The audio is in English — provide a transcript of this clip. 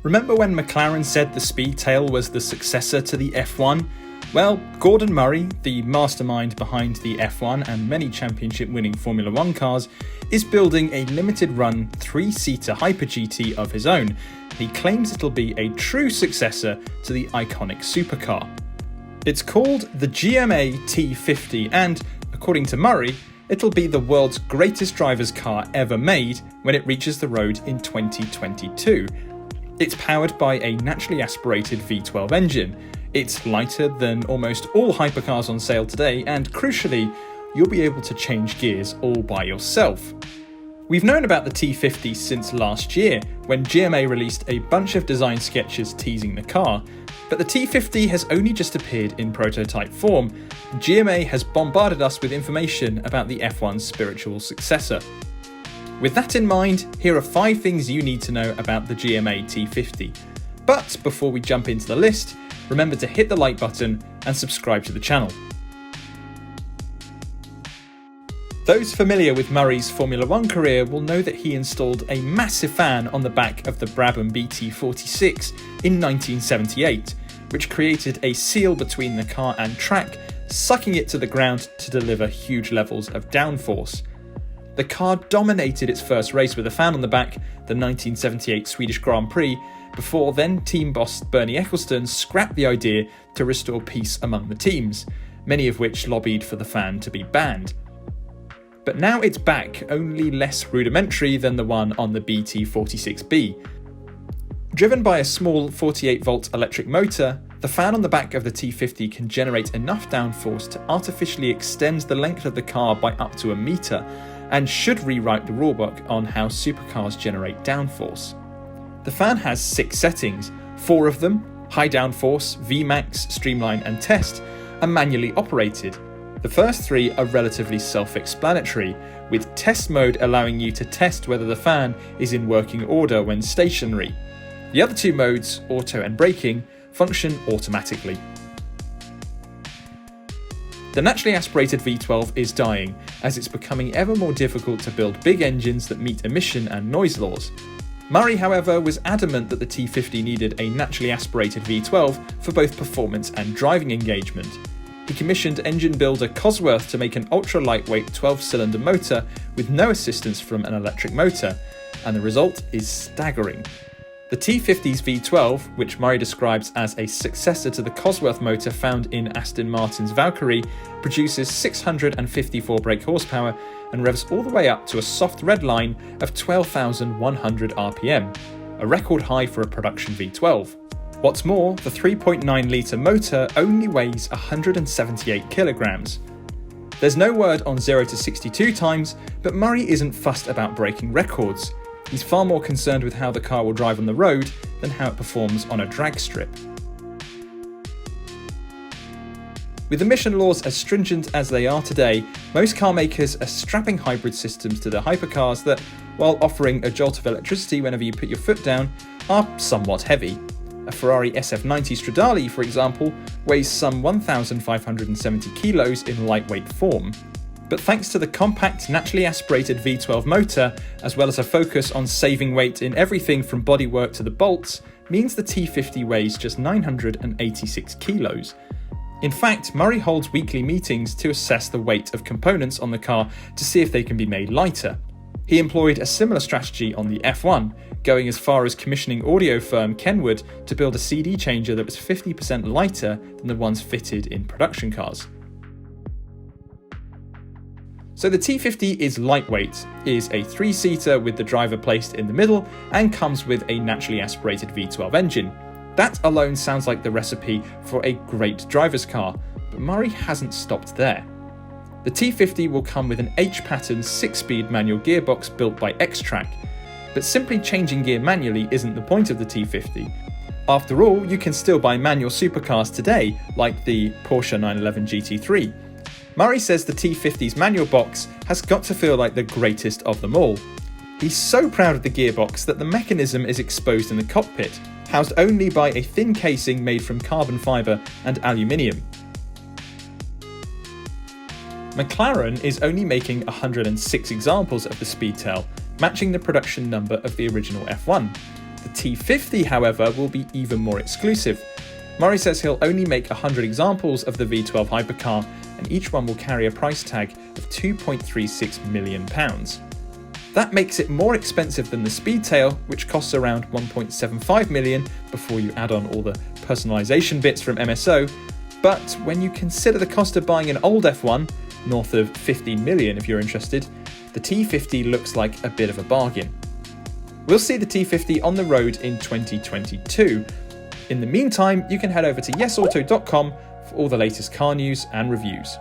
Remember when McLaren said the Speedtail was the successor to the F1? Well, Gordon Murray, the mastermind behind the F1 and many championship-winning Formula 1 cars, is building a limited-run 3-seater Hyper GT of his own. He claims it'll be a true successor to the iconic supercar. It's called the GMA T50 and, according to Murray, it'll be the world's greatest driver's car ever made when it reaches the road in 2022. It's powered by a naturally aspirated V12 engine. It's lighter than almost all hypercars on sale today, and crucially, you'll be able to change gears all by yourself. We've known about the T50 since last year, when GMA released a bunch of design sketches teasing the car, but the T50 has only just appeared in prototype form. GMA has bombarded us with information about the F1's spiritual successor. With that in mind, here are 5 things you need to know about the GMA T50. But before we jump into the list, remember to hit the like button and subscribe to the channel. Those familiar with Murray's Formula 1 career will know that he installed a massive fan on the back of the Brabham BT46 in 1978, which created a seal between the car and track, sucking it to the ground to deliver huge levels of downforce. The car dominated its first race with a fan on the back, the 1978 Swedish Grand Prix, before then team boss Bernie Ecclestone scrapped the idea to restore peace among the teams, many of which lobbied for the fan to be banned. But now it's back, only less rudimentary than the one on the BT46B. Driven by a small 48-volt electric motor, the fan on the back of the T50 can generate enough downforce to artificially extend the length of the car by up to a metre, and should rewrite the rulebook on how supercars generate downforce. The fan has 6 settings, 4 of them, high downforce, VMAX, streamline and test, are manually operated. The first 3 are relatively self-explanatory, with test mode allowing you to test whether the fan is in working order when stationary. The other 2 modes, auto and braking, function automatically. The naturally aspirated V12 is dying, as it's becoming ever more difficult to build big engines that meet emission and noise laws. Murray, however, was adamant that the T50 needed a naturally aspirated V12 for both performance and driving engagement. He commissioned engine builder Cosworth to make an ultra-lightweight 12-cylinder motor with no assistance from an electric motor, and the result is staggering. The T50's V12, which Murray describes as a successor to the Cosworth motor found in Aston Martin's Valkyrie, produces 654 brake horsepower and revs all the way up to a soft red line of 12,100 RPM, a record high for a production V12. What's more, the 3.9-litre motor only weighs 178 kilograms. There's no word on 0 to 62 times, but Murray isn't fussed about breaking records. He's far more concerned with how the car will drive on the road than how it performs on a drag strip. With emission laws as stringent as they are today, most car makers are strapping hybrid systems to their hypercars that, while offering a jolt of electricity whenever you put your foot down, are somewhat heavy. A Ferrari SF90 Stradale, for example, weighs some 1,570 kilos in lightweight form. But thanks to the compact, naturally aspirated V12 motor, as well as a focus on saving weight in everything from bodywork to the bolts, means the T50 weighs just 986 kilos. In fact, Murray holds weekly meetings to assess the weight of components on the car to see if they can be made lighter. He employed a similar strategy on the F1, going as far as commissioning audio firm Kenwood to build a CD changer that was 50% lighter than the ones fitted in production cars. So the T50 is lightweight, is a 3-seater with the driver placed in the middle, and comes with a naturally aspirated V12 engine. That alone sounds like the recipe for a great driver's car, but Murray hasn't stopped there. The T50 will come with an H-pattern 6-speed manual gearbox built by X-Track, but simply changing gear manually isn't the point of the T50. After all, you can still buy manual supercars today, like the Porsche 911 GT3. Murray says the T50's manual box has got to feel like the greatest of them all. He's so proud of the gearbox that the mechanism is exposed in the cockpit, housed only by a thin casing made from carbon fibre and aluminium. McLaren is only making 106 examples of the Speedtail, matching the production number of the original F1. The T50, however, will be even more exclusive. Murray says he'll only make 100 examples of the V12 hypercar, and each one will carry a price tag of £2.36 million. That makes it more expensive than the Speedtail, which costs around £1.75 million before you add on all the personalisation bits from MSO, but when you consider the cost of buying an old F1, north of £15 million if you're interested, the T50 looks like a bit of a bargain. We'll see the T50 on the road in 2022. In the meantime, you can head over to yesauto.com for all the latest car news and reviews.